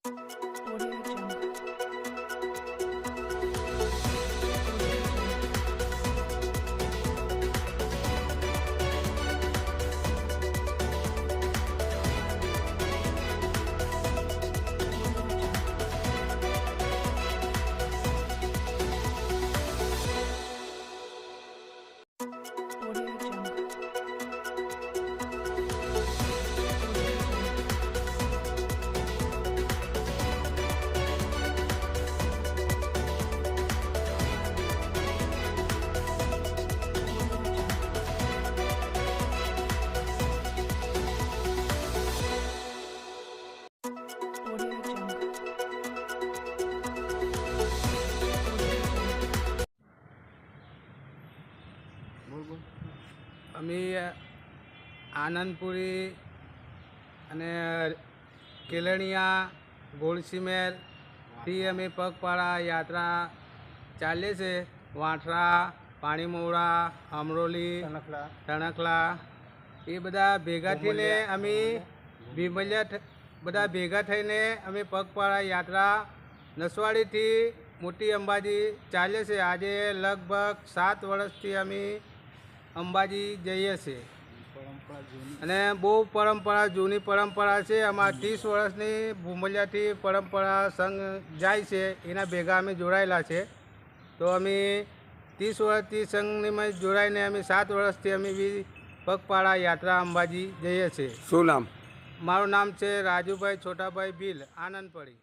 Audio Jungle. Audio Jungle. Audio Jungle. અમે આનંદપુરી અને કેલણિયા ગોળસીમેરથી અમે પગપાળા યાત્રા ચાલીએ છે. વાંઠરા, પાણીમોડા, અમરોલી, તણખલા એ બધા ભેગા થઈને અમે ભીમલિયા બધા ભેગા થઈને અમે પગપાળા યાત્રા નસવાડીથી મોટી અંબાજી ચાલીએ છે. આજે લગભગ 7 વર્ષથી અમે અંબાજી જઈએ છીએ અને બહુ પરંપરા જૂની પરંપરા છે. આમાં 30 વર્ષની ભૂમલિયાથી પરંપરા સંઘ જાય છે, એના ભેગા અમે જોડાયેલા છે. તો અમે 30 વર્ષથી સંઘની જોડાઈને અમે 7 વર્ષથી અમે બી પગપાળા યાત્રા અંબાજી જઈએ છીએ. શું નામ? મારું નામ છે રાજુભાઈ છોટાભાઈ ભીલ, આનંદ પડી.